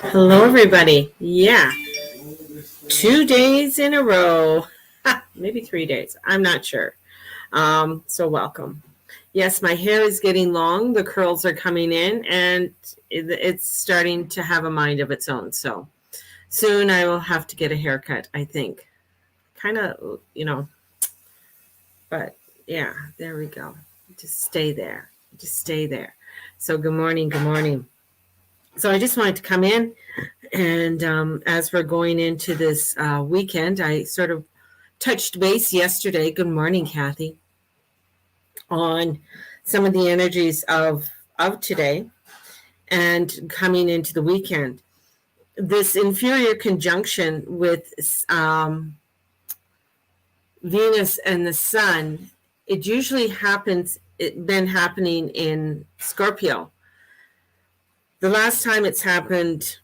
Hello, everybody. Yeah, 2 days in a row, maybe 3 days. I'm not sure. So, welcome. Yes, my hair is getting long. The curls are coming in, and it's starting to have a mind of its own. So, soon I will have to get a haircut, I think. Kind of, but yeah, there we go. Just stay there. Just stay there. So, good morning. Good morning. So, I just wanted to come in. And as we're going into this weekend, I sort of touched base yesterday. Good morning, Kathy, on some of the energies of today and coming into the weekend. This inferior conjunction with Venus and the Sun, it usually happens. It's been happening in Scorpio. The last time it's happened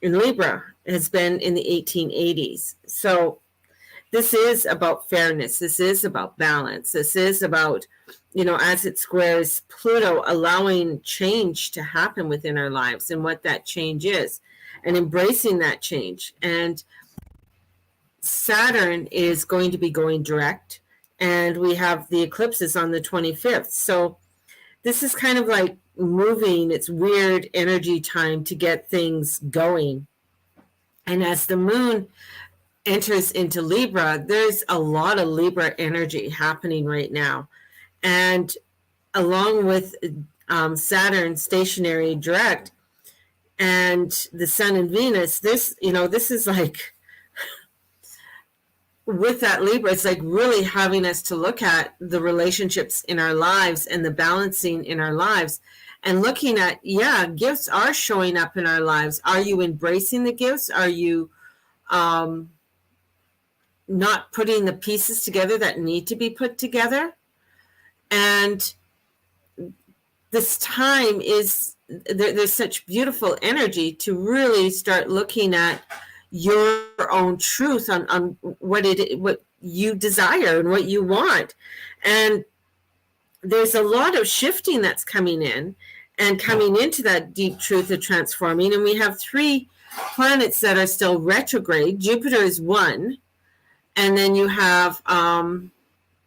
in Libra has been in the 1880s. So this is about fairness. This is about balance. This is about, as it squares Pluto, allowing change to happen within our lives and what that change is and embracing that change. And Saturn is going to be going direct, and we have the eclipses on the 25th. So this is kind of like moving. It's weird energy time to get things going. And as the moon enters into Libra, there's a lot of Libra energy happening right now. And along with Saturn stationary direct and the Sun and Venus, this is like, with that Libra, it's like really having us to look at the relationships in our lives and the balancing in our lives and looking at, gifts are showing up in our lives. Are you embracing the gifts? Are you not putting the pieces together that need to be put together? And this time is, there's such beautiful energy to really start looking at your own truth on what you desire and what you want. And there's a lot of shifting that's coming in and coming into that deep truth of transforming. And we have 3 planets that are still retrograde. Jupiter is one. And then you have,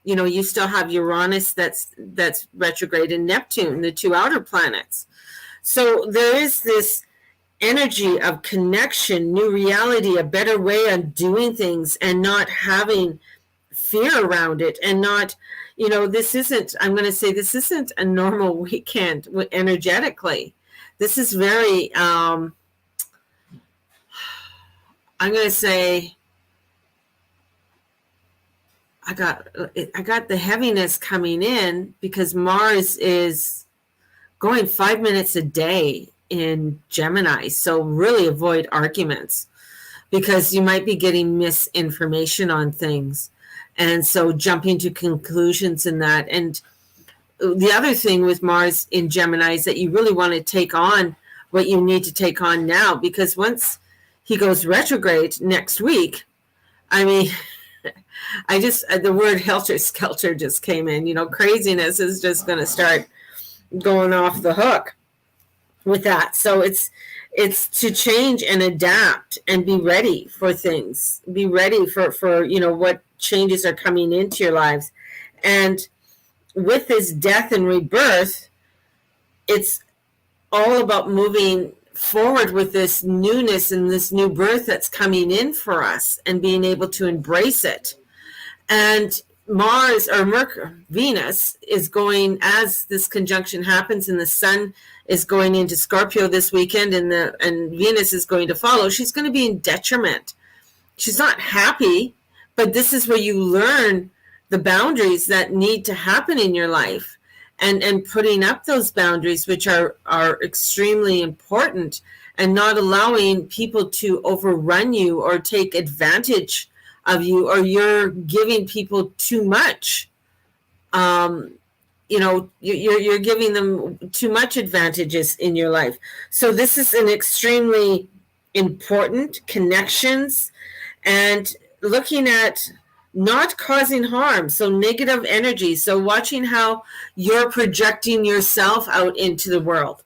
you still have Uranus that's retrograde, and Neptune, the 2 outer planets. So there is this energy of connection, new reality, a better way of doing things, and not having fear around it, and not, this isn't a normal weekend energetically. This is very, I'm going to say, I got the heaviness coming in because Mars is going 5 minutes a day in Gemini. So really avoid arguments because you might be getting misinformation on things. And so jumping to conclusions in that. And the other thing with Mars in Gemini is that you really want to take on what you need to take on now, because once he goes retrograde next week, I mean, the word helter-skelter just came in. Craziness is just going to start going off the hook with that. So it's to change and adapt and be ready for things. Be ready for what changes are coming into your lives. And with this death and rebirth, it's all about moving forward with this newness and this new birth that's coming in for us and being able to embrace it. And Mars or Venus is going, as this conjunction happens, and the Sun is going into Scorpio this weekend, and Venus is going to follow. She's going to be in detriment. She's not happy, but this is where you learn the boundaries that need to happen in your life, and putting up those boundaries, which are extremely important, and not allowing people to overrun you or take advantage of you, or you're giving people too much. You're giving them too much advantages in your life. So this is an extremely important connections, and looking at not causing harm. So negative energy. So watching how you're projecting yourself out into the world.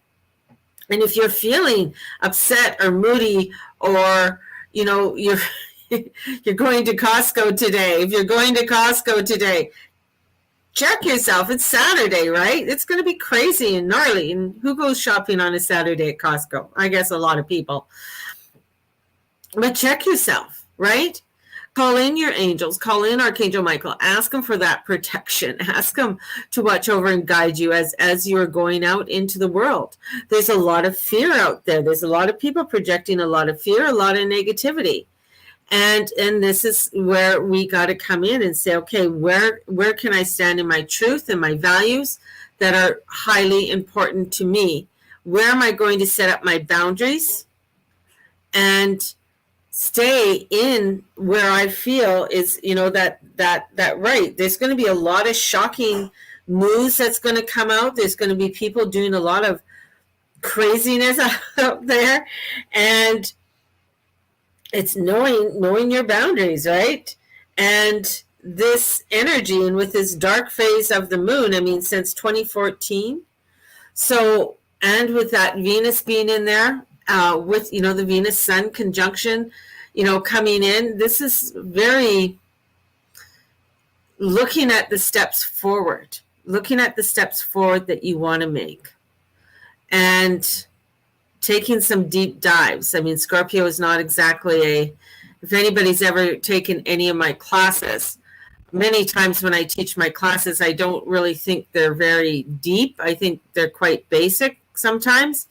And if you're feeling upset or moody, or you're you're going to Costco today, if you're going to Costco today, check yourself. It's Saturday, right? It's going to be crazy and gnarly. And who goes shopping on a Saturday at Costco? I guess a lot of people. But check yourself, right? Call in your angels, call in Archangel Michael, ask him for that protection, ask him to watch over and guide you as you're going out into the world. There's a lot of fear out there. There's a lot of people projecting a lot of fear, a lot of negativity. And this is where we got to come in and say, okay, where can I stand in my truth and my values that are highly important to me? Where am I going to set up my boundaries and stay in where I feel is, that right. There's going to be a lot of shocking news that's going to come out. There's going to be people doing a lot of craziness out there, and it's knowing your boundaries, right? And this energy, and with this dark phase of the moon, I mean, since 2014. So, and with that Venus being in there, with, the Venus Sun conjunction, coming in, this is very looking at the steps forward that you want to make, and taking some deep dives. I mean, Scorpio is not exactly if anybody's ever taken any of my classes, many times when I teach my classes, I don't really think they're very deep. I think they're quite basic sometimes.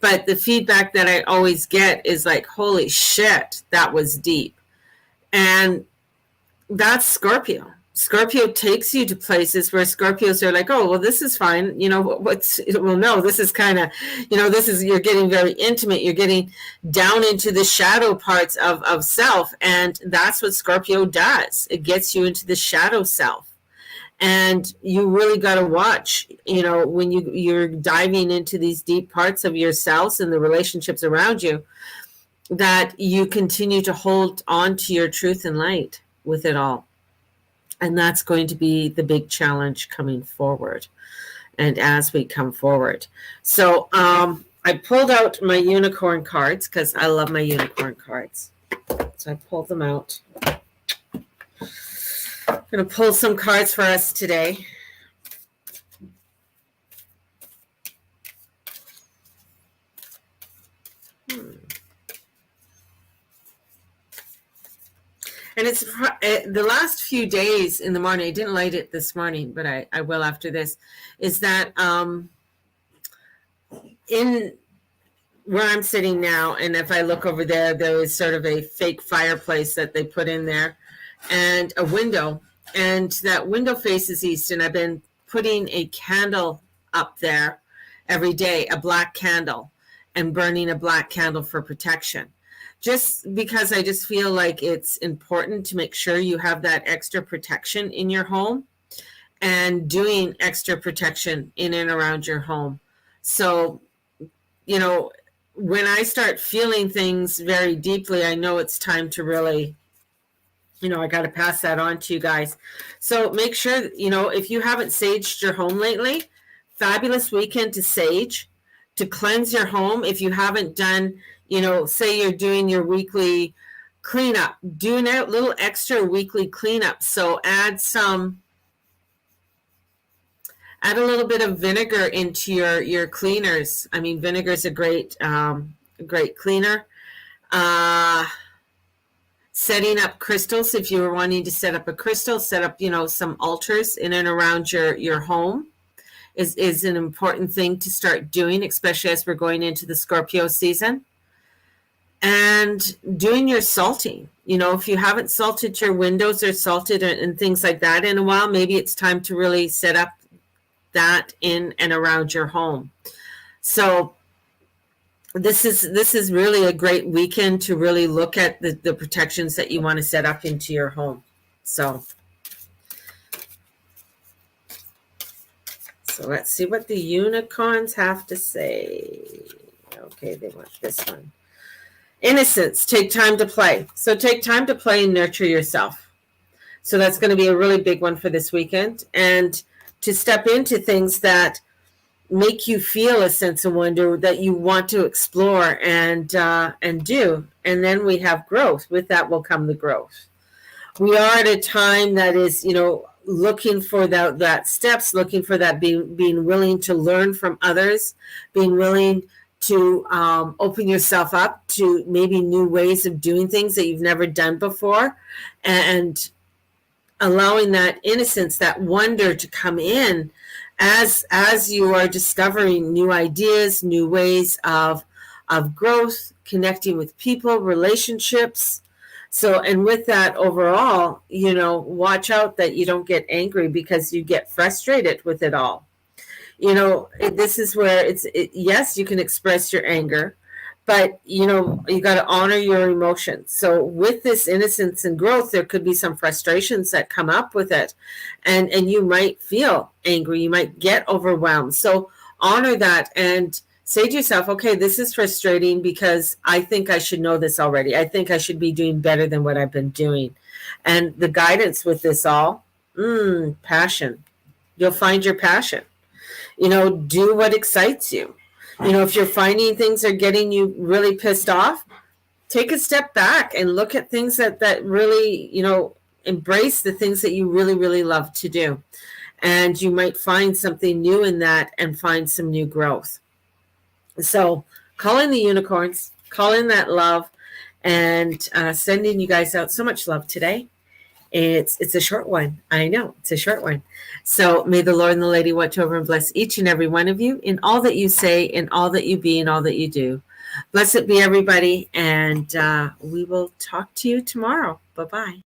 But the feedback that I always get is like, holy shit, that was deep. And that's Scorpio. Scorpio takes you to places where Scorpios are like, oh, well, this is fine. No, this is kind of, you're getting very intimate. You're getting down into the shadow parts of self. And that's what Scorpio does. It gets you into the shadow self. And you really got to watch, when you're diving into these deep parts of yourselves and the relationships around you, that you continue to hold on to your truth and light with it all. And that's going to be the big challenge coming forward. And as we come forward. So I pulled out my unicorn cards because I love my unicorn cards. So I pulled them out. I'm going to pull some cards for us today. And it's the last few days in the morning. I didn't light it this morning, but I will after this. Is that in where I'm sitting now, and if I look over there, there is sort of a fake fireplace that they put in there, and a window, and that window faces east. And I've been putting a candle up there every day, a black candle, and burning a black candle for protection. Just because I just feel like it's important to make sure you have that extra protection in your home, and doing extra protection in and around your home. So, when I start feeling things very deeply, I know it's time to really, I got to pass that on to you guys. So make sure, if you haven't saged your home lately, fabulous weekend to sage, to cleanse your home. If you haven't done, say you're doing your weekly cleanup, do a little extra weekly cleanup. So add a little bit of vinegar into your cleaners. I mean, vinegar is a great cleaner. Setting up crystals. If you were wanting to set up a crystal, set up, some altars in and around your home is an important thing to start doing, especially as we're going into the Scorpio season. And doing your salting. If you haven't salted your windows or salted and things like that in a while, maybe it's time to really set up that in and around your home. So this is really a great weekend to really look at the protections that you want to set up into your home. So let's see what the unicorns have to say. Okay, they want this one. Innocence, take time to play. So take time to play and nurture yourself. So that's going to be a really big one for this weekend. And to step into things that make you feel a sense of wonder that you want to explore and do. And then we have growth. With that will come the growth. We are at a time that is, looking for that steps, looking for that being willing to learn from others, being willing to open yourself up to maybe new ways of doing things that you've never done before, and allowing that innocence, that wonder to come in as you are discovering new ideas, new ways of growth, connecting with people, relationships. So, and with that overall, watch out that you don't get angry because you get frustrated with it all. This is where yes, you can express your anger, but you got to honor your emotions. So with this innocence and growth, there could be some frustrations that come up with it, and you might feel angry, you might get overwhelmed. So honor that and say to yourself, okay, this is frustrating because I think I should know this already. I think I should be doing better than what I've been doing. And the guidance with this all, passion. You'll find your passion. Do what excites you. If you're finding things are getting you really pissed off, take a step back and look at things that really, embrace the things that you really, really love to do. And you might find something new in that and find some new growth. So call in the unicorns, call in that love, and sending you guys out so much love today. It's a short one. I know it's a short one. So may the Lord and the Lady watch over and bless each and every one of you in all that you say, in all that you be, in all that you do. Blessed be everybody, and we will talk to you tomorrow. Bye-bye.